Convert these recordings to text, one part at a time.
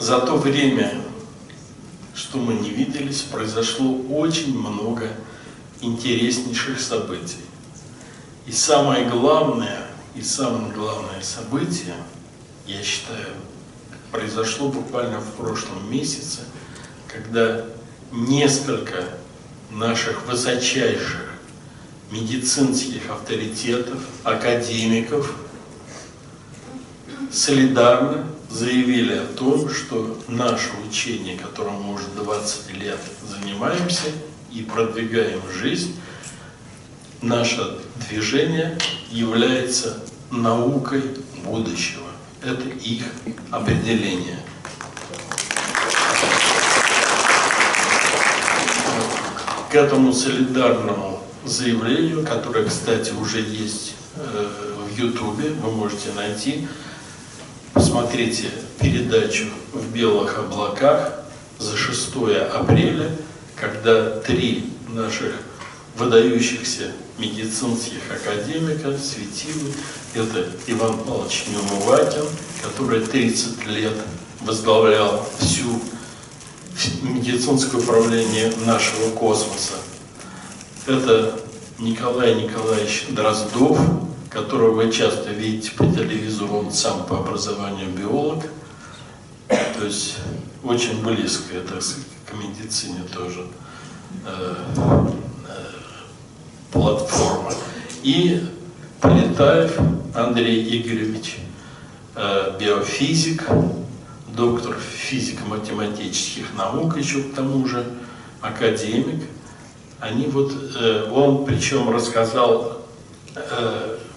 За то время, что мы не виделись, произошло очень много интереснейших событий. И самое главное событие, я считаю, произошло буквально в прошлом месяце, когда несколько наших высочайших медицинских авторитетов, академиков солидарно заявили о том, что наше учение, которым мы уже 20 лет занимаемся и продвигаем жизнь, наше движение является наукой будущего. Это их определение. К этому солидарному заявлению, которое, кстати, уже есть в Ютубе, вы можете найти. Посмотрите передачу «В белых облаках» за 6 апреля, когда 3 наших выдающихся медицинских академика светили. Это Иван Павлович Неумывакин, который 30 лет возглавлял всю медицинское управление нашего космоса. Это Николай Николаевич Дроздов, которого вы часто видите по телевизору, он сам по образованию биолог, то есть очень близко, так сказать, к медицине тоже платформа. И Полетаев Андрей Игоревич, биофизик, доктор физико-математических наук, еще к тому же академик. Они вот, он причем рассказал,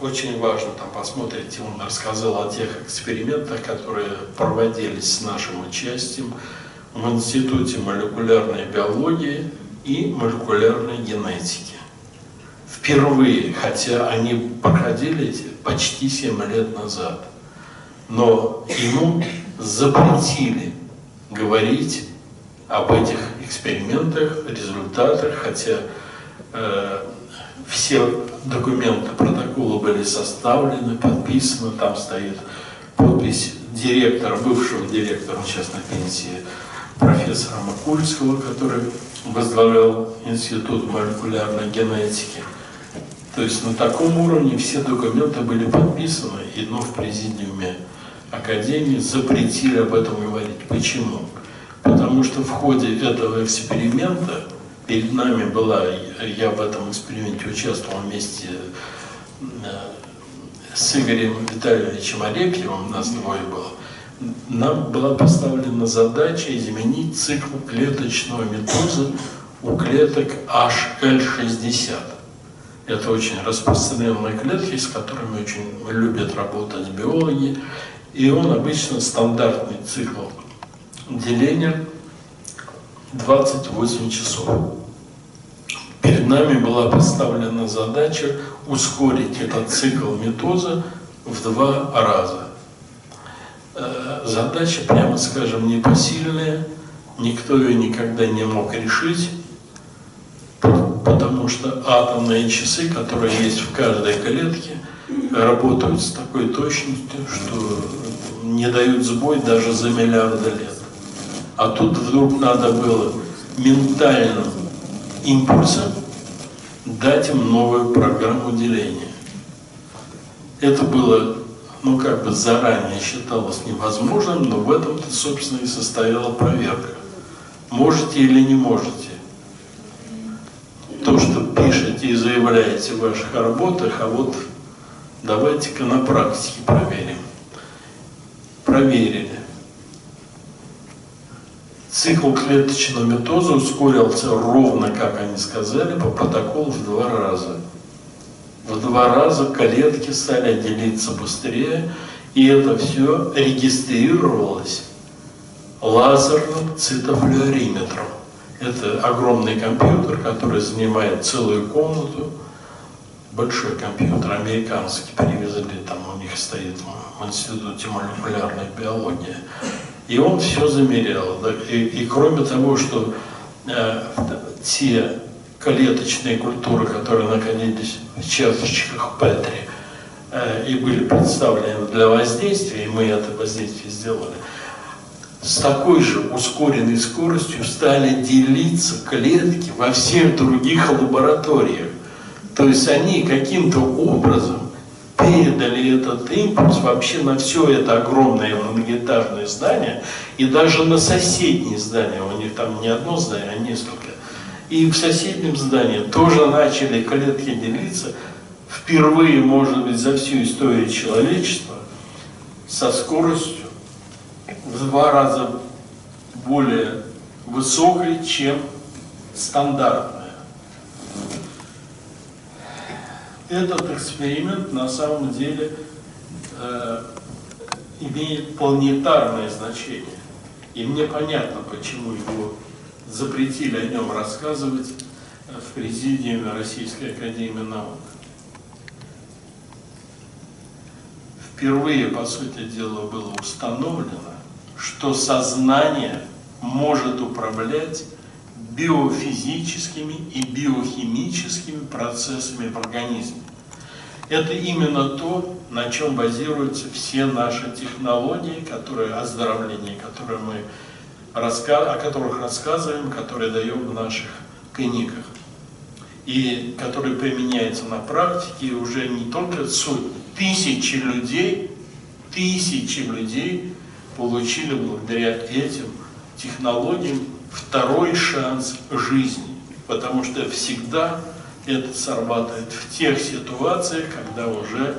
очень важно, там посмотрите, он рассказал о тех экспериментах, которые проводились с нашим участием в Институте молекулярной биологии и молекулярной генетики. Впервые, хотя они проходили почти 7 лет назад, но ему запретили говорить об этих экспериментах, результатах, хотя все документы, протоколы были составлены, подписаны, там стоит подпись директора, бывшего директора, он сейчас на пенсии, профессора Макульского, который возглавлял Институт молекулярной генетики. То есть на таком уровне все документы были подписаны, но в президиуме Академии запретили об этом говорить. Почему? Потому что в ходе этого эксперимента перед нами была, я в этом эксперименте участвовал вместе с Игорем Витальевичем Арефьевым, нас двое было, нам была поставлена задача изменить цикл клеточного митоза у клеток HL60. Это очень распространенные клетки, с которыми очень любят работать биологи. И он обычно стандартный цикл деления 28 часов. Перед нами была поставлена задача ускорить этот цикл митоза в 2 раза. Задача, прямо скажем, непосильная, никто ее никогда не мог решить, потому что атомные часы, которые есть в каждой клетке, работают с такой точностью, что не дают сбой даже за миллиарды лет. А тут вдруг надо было ментальным импульсом дать им новую программу деления. Это было, ну как бы заранее считалось невозможным, но в этом-то, собственно, и состояла проверка. Можете или не можете. То, что пишете и заявляете в ваших работах, а вот давайте-ка на практике проверим. Проверили. Цикл клеточного митоза ускорился ровно, как они сказали, по протоколу в 2 раза. В 2 раза клетки стали делиться быстрее, и это все регистрировалось лазерным цитофлюориметром. Это огромный компьютер, который занимает целую комнату. Большой компьютер, американский, привезли, там у них стоит в Институте молекулярной биологии. И он все замерял. И кроме того, что те клеточные культуры, которые находились в чашечках Петри и были представлены для воздействия, и мы это воздействие сделали, с такой же ускоренной скоростью стали делиться клетки во всех других лабораториях. То есть они каким-то образом передали этот импульс вообще на все это огромное многоэтажное здание и даже на соседние здания. У них там не одно здание, а несколько. И в соседнем здании тоже начали клетки делиться. Впервые, может быть, за всю историю человечества со скоростью в 2 раза более высокой, чем стандартная. Этот эксперимент на самом деле имеет планетарное значение. И мне понятно, почему его запретили о нем рассказывать в президиуме Российской академии наук. Впервые, по сути дела, было установлено, что сознание может управлять биофизическими и биохимическими процессами в организме. Это именно то, на чем базируются все наши технологии, оздоровления, о которых рассказываем, которые даем в наших книгах. И которые применяются на практике уже не только сотни, тысячи людей получили благодаря этим технологиям второй шанс жизни, потому что всегда это срабатывает в тех ситуациях, когда уже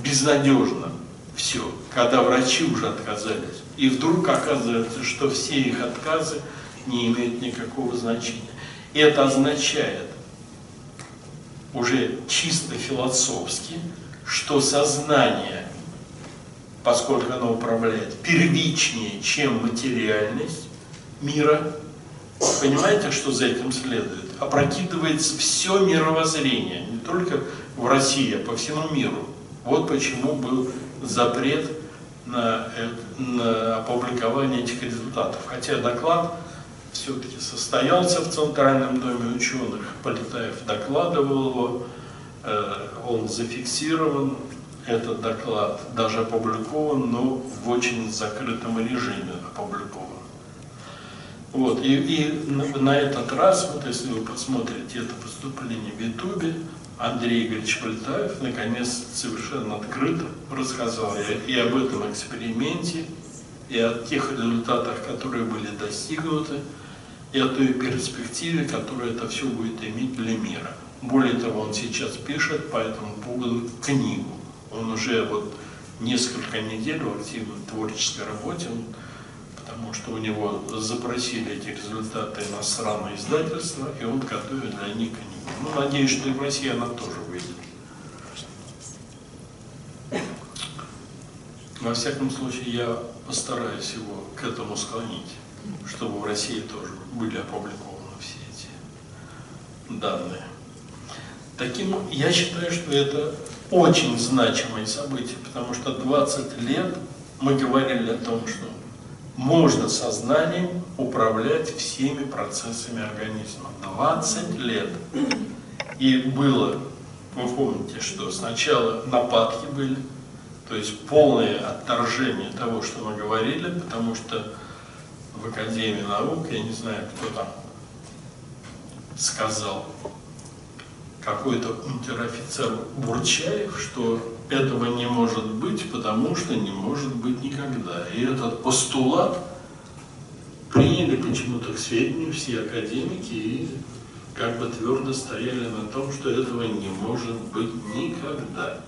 безнадежно все, когда врачи уже отказались. И вдруг оказывается, что все их отказы не имеют никакого значения. И это означает уже чисто философски, что сознание, поскольку оно управляет первичнее, чем материальность мира, понимаете, что за этим следует? Опрокидывается все мировоззрение, не только в России, а по всему миру. Вот почему был запрет на опубликование этих результатов. Хотя доклад все-таки состоялся в Центральном доме ученых, Полетаев докладывал его, он зафиксирован, этот доклад даже опубликован, но в очень закрытом режиме опубликован. Вот, и на этот раз, вот если вы посмотрите это выступление в Ютубе, Андрей Игоревич Полетаев наконец совершенно открыто рассказал и об этом эксперименте, и о тех результатах, которые были достигнуты, и о той перспективе, которую это все будет иметь для мира. Более того, он сейчас пишет по этому поводу книгу. Он уже вот несколько недель в активной творческой работе, потому что у него запросили эти результаты иностранные издательства, и он готовит для них книгу. Ну, надеюсь, что и в России она тоже выйдет. Во всяком случае, я постараюсь его к этому склонить, чтобы в России тоже были опубликованы все эти данные. Я считаю, что это очень значимое событие, потому что 20 лет мы говорили о том, что можно сознанием управлять всеми процессами организма. 20 лет. И было, вы помните, что сначала нападки были, то есть полное отторжение того, что мы говорили, потому что в Академии наук, я не знаю, кто там сказал, какой-то унтер-офицер Бурчаев, что этого не может быть, потому что не может быть никогда. И этот постулат приняли почему-то к сведению все академики и как бы твердо стояли на том, что этого не может быть никогда.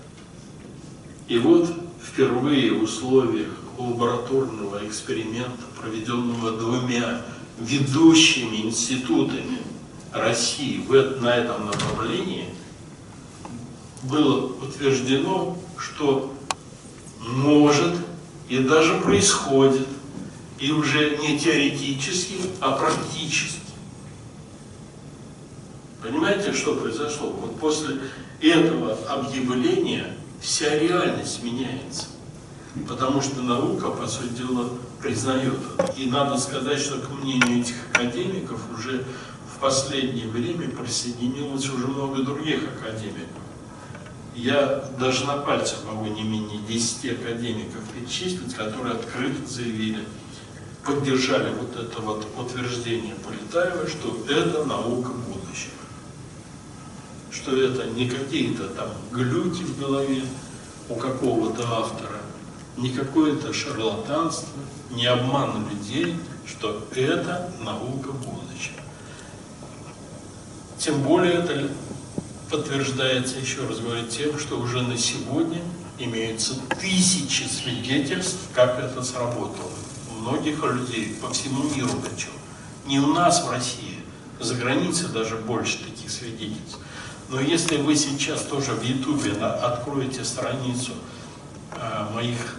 И вот впервые в условиях лабораторного эксперимента, проведенного 2 ведущими институтами России на этом направлении, было утверждено, что может и даже происходит, и уже не теоретически, а практически. Понимаете, что произошло? Вот после этого объявления вся реальность меняется. Потому что наука, по сути дела, признает это. И надо сказать, что к мнению этих академиков уже в последнее время присоединилось уже много других академиков. Я даже на пальцах могу не менее 10 академиков перечислить, которые открыто заявили, поддержали вот это вот утверждение Полетаева, что это наука будущего. Что это не какие-то там глюки в голове у какого-то автора, не какое-то шарлатанство, не обман людей, что это наука будущего. Тем более это подтверждается, еще раз говорю, тем, что уже на сегодня имеются тысячи свидетельств, как это сработало. У многих людей по всему миру причем. Не у нас в России, за границей даже больше таких свидетельств. Но если вы сейчас тоже в Ютубе откроете страницу моих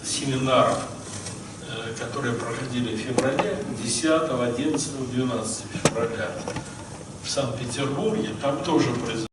семинаров, которые проходили в феврале, 10, 11, 12 февраля в Санкт-Петербурге, там тоже произошло.